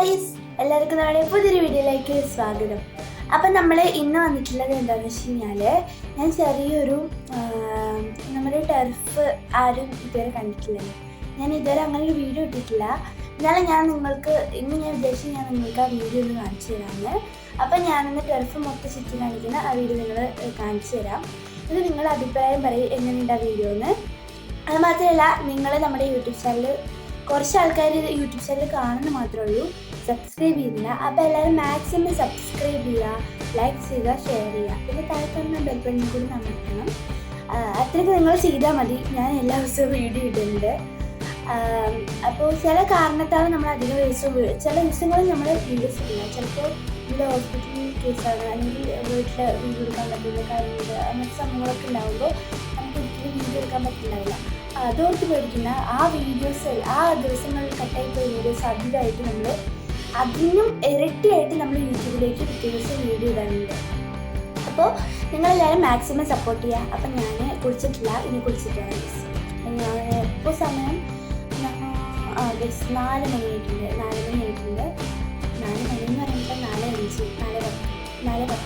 Guys, എല്ലാവർക്കും നമ്മുടെ പുതിയൊരു വീഡിയോയിലേക്ക് സ്വാഗതം. അപ്പം നമ്മൾ ഇന്ന് വന്നിട്ടുള്ളത് എന്താണെന്ന് വെച്ച് കഴിഞ്ഞാൽ, ഞാൻ ചെറിയൊരു നമ്മുടെ ടെർഫ് ആരും ഇതുവരെ കണ്ടിട്ടില്ലല്ലോ. ഞാൻ ഇതുവരെ അങ്ങനെ ഒരു വീഡിയോ ഇട്ടിട്ടില്ല. എന്നാലും ഞാൻ വിചാരിച്ചു ഞാൻ നിങ്ങൾക്ക് ആ വീഡിയോ ഒന്ന് കാണിച്ചു തരാമെന്ന്. അപ്പം ഞാനിന്ന് ടെർഫ് മൊത്തം ചുറ്റി കാണിക്കുന്ന ആ വീഡിയോ നിങ്ങൾ കാണിച്ചു തരാം. ഇത് നിങ്ങളുടെ അഭിപ്രായം പറയും എങ്ങനെയുണ്ട് ആ വീഡിയോ എന്ന്. അത് മാത്രമല്ല, നിങ്ങൾ നമ്മുടെ യൂട്യൂബ് ചാനൽ കുറച്ച് ആൾക്കാർ യൂട്യൂബ് ചാനൽ കാണുന്ന മാത്രമേ ഉള്ളൂ, സബ്സ്ക്രൈബ് ചെയ്യുന്നില്ല. അപ്പോൾ എല്ലാവരും മാക്സിമം സബ്സ്ക്രൈബ് ചെയ്യുക, ലൈക്ക് ചെയ്യുക, ഷെയർ ചെയ്യുക. പിന്നെ താഴെ ബെൽ ബട്ടൺ കൂടി അമർത്തണം. അത്രയ്ക്ക് നിങ്ങൾ ചെയ്താൽ മതി. ഞാൻ എല്ലാ ദിവസവും വീഡിയോ ഇടുന്നുണ്ട്. അപ്പോൾ ചില കാരണത്താൽ നമ്മൾ അധികം ചില ദിവസങ്ങളിൽ നമ്മൾ വീഡിയോസ് ഇടില്ല. ചിലപ്പോൾ ഇവിടെ ഹോസ്പിറ്റൽ കേസാണ്, അല്ലെങ്കിൽ വീട്ടിൽ വീഡിയോ എടുക്കാൻ പറ്റുന്ന കാര്യങ്ങൾ, അങ്ങനത്തെ സംഭവങ്ങളൊക്കെ ഉണ്ടാകുമ്പോൾ നമുക്ക് ഒരിക്കലും വീഡിയോ എടുക്കാൻ പറ്റുന്നുണ്ടാവില്ല. അതോർത്ത് പേടിക്കുന്ന ആ വീഡിയോസ്, ആ ദിവസങ്ങളിൽ കട്ടായിപ്പോയ വീഡിയോസ് അധികമായിട്ട് നമ്മൾ അതിനും ഇരട്ടിയായിട്ട് നമ്മൾ യൂട്യൂബിലേക്ക് പിറ്റേ ദിവസം വീഡിയോ ഇടാനുണ്ട്. അപ്പോൾ നിങ്ങളെല്ലാവരും മാക്സിമം സപ്പോർട്ട് ചെയ്യുക. അപ്പം ഞാൻ കുളിച്ചിട്ടില്ല, ഇനി കുളിച്ചിട്ടാണ്. ഞാൻ ഇപ്പോൾ സമയം 4 മണി ആയിട്ടുണ്ട്. 4 മണി ആയിട്ടുണ്ട്. 4 മണി എന്ന് പറയുമ്പോൾ 4:10.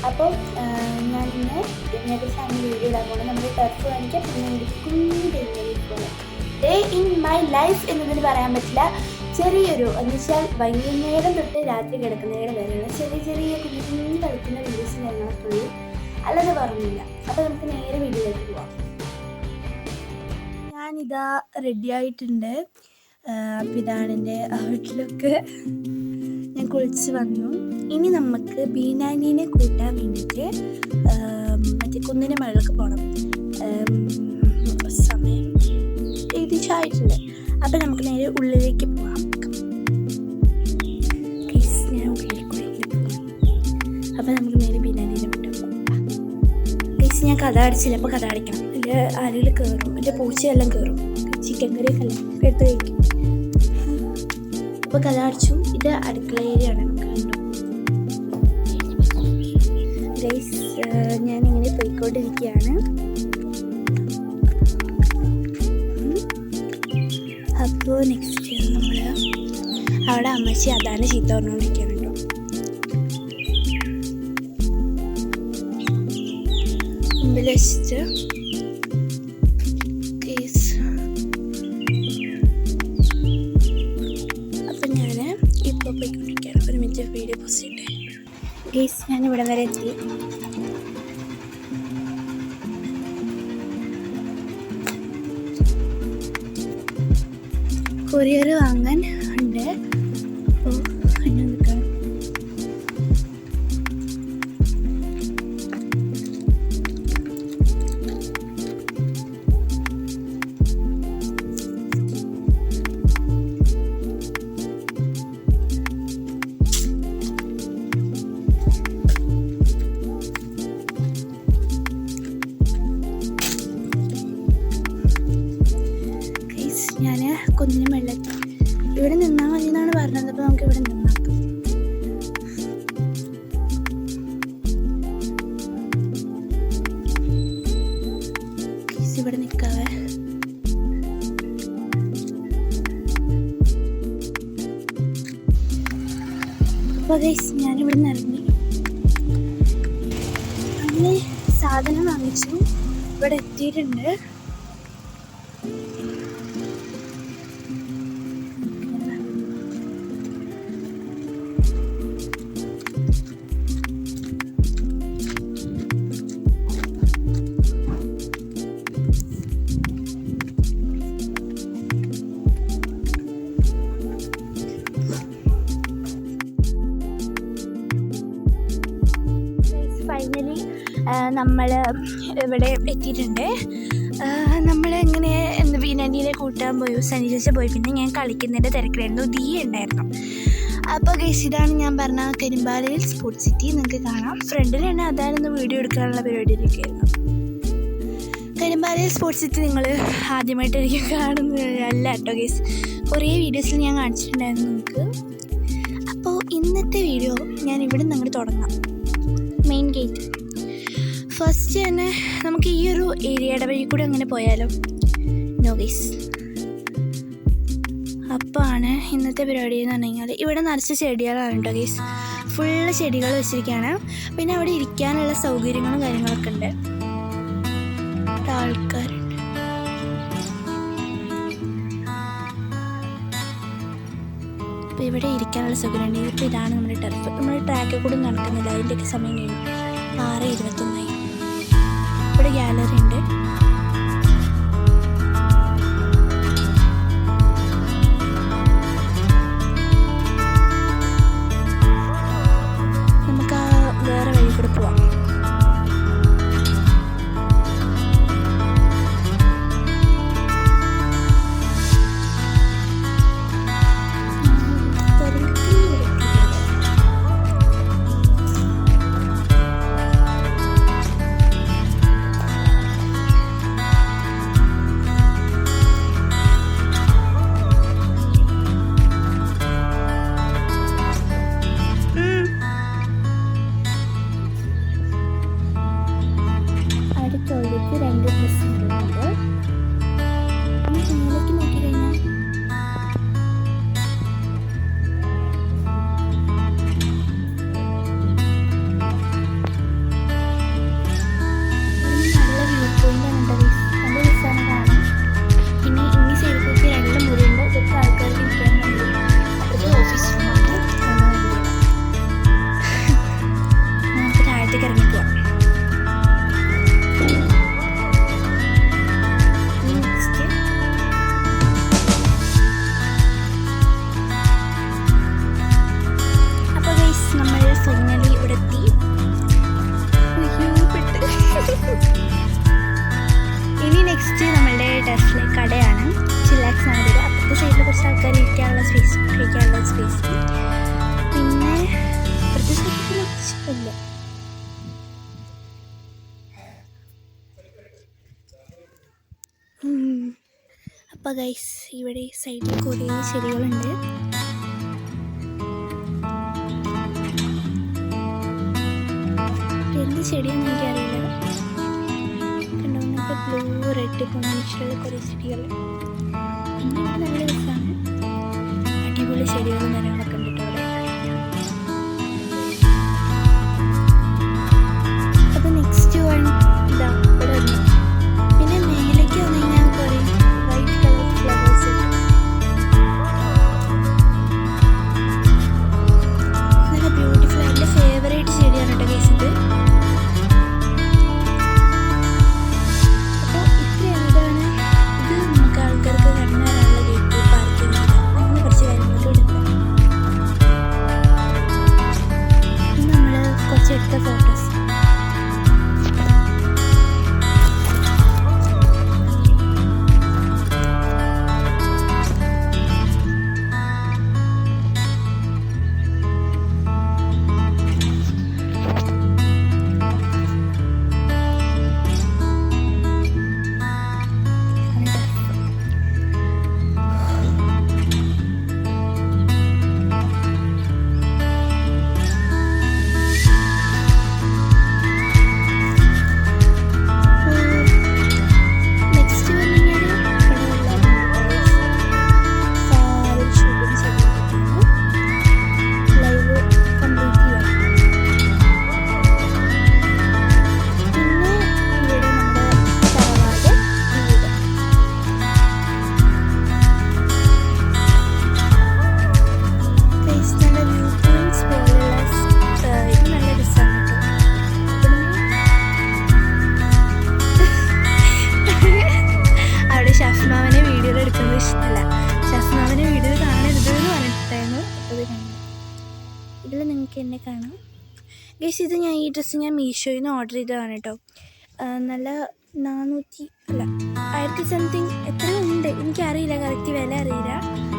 അപ്പോൾ ഞാനിന്ന് ഇന്നത്തെ സമയം വീഡിയോ ഇടാൻ പോകുന്നത് നമ്മൾ ടെർഫ് കാണിക്കാം. പിന്നെ ഒരു കുഞ്ഞു ഡേ ഇൻ മൈ ലൈഫ് എന്നതിന് പറയാൻ പറ്റില്ല. ചെറിയൊരു എന്ന് വെച്ചാൽ വൈകുന്നേരം തൊട്ട് രാത്രി കിടക്കുന്നവരെ വരെയുള്ള ചെറിയ കുഞ്ഞു കളിക്കുന്ന വീഡിയോസ് ഞങ്ങളൊക്കെ ഉള്ളൂ, അല്ലാതെ പറഞ്ഞില്ല. അപ്പോൾ നമുക്ക് നേരെ വീഡിയോയിലേക്ക് പോവാം. ഞാനിതാ റെഡി ആയിട്ടുണ്ട്. അപ്പോൾ ഇതാണ് എൻ്റെ ഔട്ട്ലുക്ക്. ഞാൻ കുളിച്ച് വന്നു. ഇനി നമുക്ക് ബീനാനീനെ കൂട്ടാൻ വേണ്ടിയിട്ട് മറ്റേ കുന്നിൻ്റെ മുകളിലേക്ക് പോകണം. സമയം ഏകദേശമായിട്ടുണ്ട്. അപ്പം നമുക്ക് നേരെ ഉള്ളിലേക്ക് പോകാം. ഞാൻ ഉള്ളിലേക്ക് പോകാം. അപ്പം നമുക്ക് നേരെ ബീനാനീനെ കൂട്ടാൻ പോകാം. ഞാൻ കഥ അടിച്ചില്ല, അപ്പോൾ കഥ അടിക്കണം. എൻ്റെ ആരെങ്കിലും കയറും, എൻ്റെ പൂച്ചയെല്ലാം കയറും. ചിക്കൻ കറിയൊക്കെ അല്ലേ എടുത്ത് കഴിക്കും. അപ്പോൾ കഥ അടിച്ചു. ഇത് അടുക്കള ഏരിയയാണ്. നമുക്ക് കണ്ടു ഗൈസ്, ഞാനിങ്ങനെ പോയിക്കൊണ്ടിരിക്കുകയാണ്. അപ്പോൾ നെക്സ്റ്റ് നമ്മൾ അവിടെ അമ്മച്ചി അതാണ് ചീത്ത പറഞ്ഞുകൊണ്ടിരിക്കുകയാണ് കേട്ടോ. മുമ്പിൽ വെച്ചിട്ട് കേസ്. അപ്പം ഞാൻ ഇപ്പോൾ പോയിക്കൊണ്ടിരിക്കുകയാണ്. ഒരു മിനിറ്റ് വീഡിയോ പോസ്റ്റ് ചെയ്യട്ടെ. കേസ് ഞാനിവിടെ വരെ എത്തി. കൊറിയർ വാങ്ങാൻ ഉണ്ട്. അപ്പോൾ അതിന് നിൽക്കണം. ഞാൻ കുന്നിന് വെള്ളത്തിൽ ഇവിടെ നിന്നാൽ മതി എന്നാണ് പറഞ്ഞത്. അപ്പോൾ നമുക്ക് ഇവിടെ നിന്നാക്കാം. ഇവിടെ നിൽക്കാവേ. അപ്പോൾ ഗൈസ് ഞാനിവിടെ നിന്ന് ഇറങ്ങി. അങ്ങനെ സാധനം വാങ്ങിച്ചു. ഇവിടെ എത്തിയിട്ടുണ്ട്. ഫൈനലി നമ്മൾ ഇവിടെ എത്തിയിട്ടുണ്ട്. നമ്മൾ എങ്ങനെ ബീനാനീനെ കൂട്ടാൻ പോയി, സനിചേച്ച പോയി. പിന്നെ ഞാൻ കളിക്കുന്നതിൻ്റെ തിരക്കിലായിരുന്നു. ദിയ ഉണ്ടായിരുന്നു. അപ്പോൾ ഗൈസ് ഇതാണ് ഞാൻ പറഞ്ഞ കരിമ്പാലയിൽ സ്പോർട്സ് സിറ്റി. നിങ്ങൾക്ക് കാണാം. ഫ്രണ്ടിൽ തന്നെ അതായിരുന്നു വീഡിയോ എടുക്കാനുള്ള പരിപാടിയിലേക്കായിരുന്നു. കരിമ്പാലയിൽ സ്പോർട്സ് സിറ്റി നിങ്ങൾ ആദ്യമായിട്ടായിരിക്കും കാണുന്നത് അല്ല കേട്ടോ ഗൈസ്. കുറേ വീഡിയോസിൽ ഞാൻ കാണിച്ചിട്ടുണ്ടായിരുന്നു നിങ്ങൾക്ക്. അപ്പോൾ ഇന്നത്തെ വീഡിയോ ഞാൻ ഇവിടെ നിന്ന് അങ്ങോട്ട് തുടങ്ങാം. മെയിൻ ഗേറ്റ് ഫസ്റ്റ് തന്നെ നമുക്ക് ഈ ഒരു ഏരിയയുടെ വഴി കൂടെ അങ്ങനെ പോയാലോ? No guys. ആണ് ഇന്നത്തെ പരിപാടി എന്ന് പറഞ്ഞു കഴിഞ്ഞാൽ ഇവിടെ നിറച്ച് ചെടികളാണ് കേട്ടോ ഗൈസ്. ഫുള്ള് ചെടികൾ വെച്ചിരിക്കുകയാണ്. പിന്നെ അവിടെ ഇരിക്കാനുള്ള സൗകര്യങ്ങളും കാര്യങ്ങളൊക്കെ ഉണ്ട്. ആൾക്കാരുണ്ട്. അപ്പോൾ ഇവിടെ ഇരിക്കാനുള്ള സൗകര്യം ഉണ്ട്. ഇപ്പോൾ ഇതാണ് നമ്മുടെ ടർഫ്. നമ്മൾ ട്രാക്കിൽ കൂടെ നടക്കുന്നില്ല, അതിൻ്റെയൊക്കെ സമയം കഴിഞ്ഞു. 6:21 ഇവിടെ ഗാലറി ഉണ്ട്. നമുക്ക് വേറെ വഴി കൂടെ പോവാം. ടോയ്ലറ്റ് 2 ഡ്രസ്സിംഗ് റൂമുണ്ട്. മേലേക്ക് നോക്കി കഴിഞ്ഞാൽ നല്ല വ്യൂ പോയിൻ്റാണ് കേട്ടോ. നല്ല രസമാണ് കാണാൻ. പിന്നെ ഇനി സൈഡിലേക്ക് 2 മുറിയുണ്ട്. ഇതൊക്കെ ആൾക്കാർക്ക് ഇരിക്കാൻ വേണ്ടി. അതൊക്കെ ഓഫീസ് റൂമാണ്. നമുക്ക് താഴത്തേക്ക് ഇറങ്ങി പോവാം. ഫൈനലി ഇവിടെ എത്തി. ഇനി നെക്സ്റ്റ് നമ്മളുടെ ടെസ്റ്റിലെ കടയാണ്. ചില്ലാക്സ് ആണ് വരിക. അപ്പുറത്തെ സൈഡിൽ കുറച്ച് ആൾക്കാർ ഇരിക്കാനുള്ള സ്പേസ്, കഴിക്കാനുള്ള സ്പേസ്. പിന്നെ അപ്പുറത്തെ സൈഡിൽ ഇല്ല. അപ്പോൾ ഗൈസ് ഇവിടെ സൈഡിൽ കുറേ ചെടികളുണ്ട്. എന്ത് ചെടിയാണെന്ന് എനിക്കറിയില്ല. കണ്ടോ, നമുക്ക് ബ്ലൂ, റെഡ് കോമ്പിനേഷനുള്ള കുറേ ചെടികൾ. പിന്നെ ഇവിടെ നല്ല രസമാണ്. അടിപൊളി ചെടികളും കാര്യങ്ങളൊക്കെ ഉണ്ട് കേട്ടോ അവിടെ. അപ്പോൾ നെക്സ്റ്റ് വൺ ഇതാ ഇവിടെ വന്നു. പിന്നെ മേലേക്ക് വന്നു കഴിഞ്ഞാൽ കുറേ വൈറ്റ് കളർ ഫ്ലവേഴ്സ് ഉണ്ട്. നല്ല ബ്യൂട്ടിഫുൾ. എൻ്റെ ഫേവറേറ്റ് ചെടിയാണ് കേട്ടോ ഗൈസ് ഇത്. എടുത്ത ഫോട്ടോസ്. ഷഫ്നാവിനെ വീഡിയോയിൽ എടുക്കുന്നത് ഇഷ്ടമല്ല. ഷഫ്നാവിനെ വീഡിയോയിൽ കാണരുത് എന്ന് പറഞ്ഞിട്ടായിരുന്നു. അത് കണ്ടു. ഇതിൽ നിങ്ങൾക്ക് എന്നെ കാണാം ഗൈസ്. ഇത് ഞാൻ ഈ ഡ്രസ്സ് ഞാൻ മീഷോയിൽ നിന്ന് ഓർഡർ ചെയ്തതാണ് കേട്ടോ. നല്ല 1000 സംതിങ് എത്രയോ ഉണ്ട്, എനിക്കറിയില്ല, കറക്റ്റ് വില അറിയില്ല.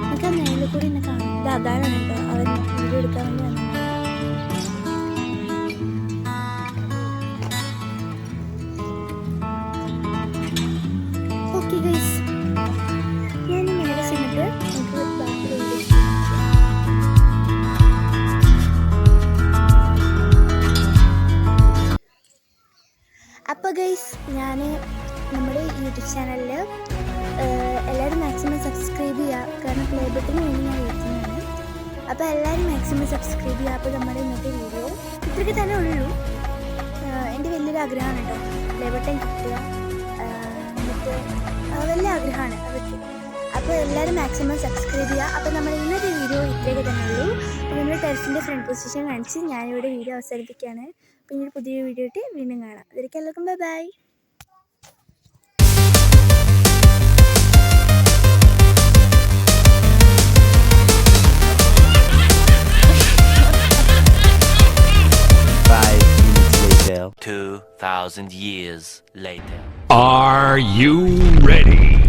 നമുക്ക് ആ നേരിൽ കൂടി എന്നെ കാണാം. ഇത് അതാണ് കേട്ടോ അവൻ വീഡിയോ എടുക്കാൻ വേണ്ടി വന്നത്. ഓക്കെ ഗൈസ്, ഞാൻ നേരെ ചെന്നിട്ട് നമുക്ക് ബാക്കി വീഡിയോ. അപ്പോൾ ഗൈസ്, ഞാൻ നമ്മുടെ യൂട്യൂബ് ചാനലിൽ എല്ലാവരും മാക്സിമം സബ്സ്ക്രൈബ് ചെയ്യുക, കാരണം പ്ലേ ബട്ടന് വേണ്ടി ഞാൻ വെയിറ്റിംഗാണ്. അപ്പോൾ എല്ലാവരും മാക്സിമം സബ്സ്ക്രൈബ് ചെയ്യുക. അപ്പോൾ നമ്മുടെ ഇന്നത്തെ വീഡിയോ ഇത്രയ്ക്ക് തന്നെ ഉള്ളൂ. എൻ്റെ വലിയൊരു ആഗ്രഹമാണ് കേട്ടോ പ്ലേ ബട്ടൺ കിട്ടുക, എന്നിട്ട് വലിയ ആഗ്രഹമാണ് അതൊക്കെ. അപ്പോൾ എല്ലാവരും മാക്സിമം സബ്സ്ക്രൈബ് ചെയ്യുക. അപ്പോൾ നമ്മുടെ ഇന്നത്തെ വീഡിയോ ഇത്രയൊക്കെ തന്നെ ഉള്ളൂ. അപ്പോൾ നമ്മുടെ ടെറസിൻ്റെ ഫ്രണ്ട് പൊസിഷൻ കാണിച്ച് ഞാനിവിടെ വീഡിയോ അവസാനിപ്പിക്കുകയാണ്. പിന്നീട് പുതിയ വീഡിയോ ഇട്ട് വീണ്ടും കാണാം. ഇതൊക്കെ എല്ലാവർക്കും by. 2,000 years later. Are you ready?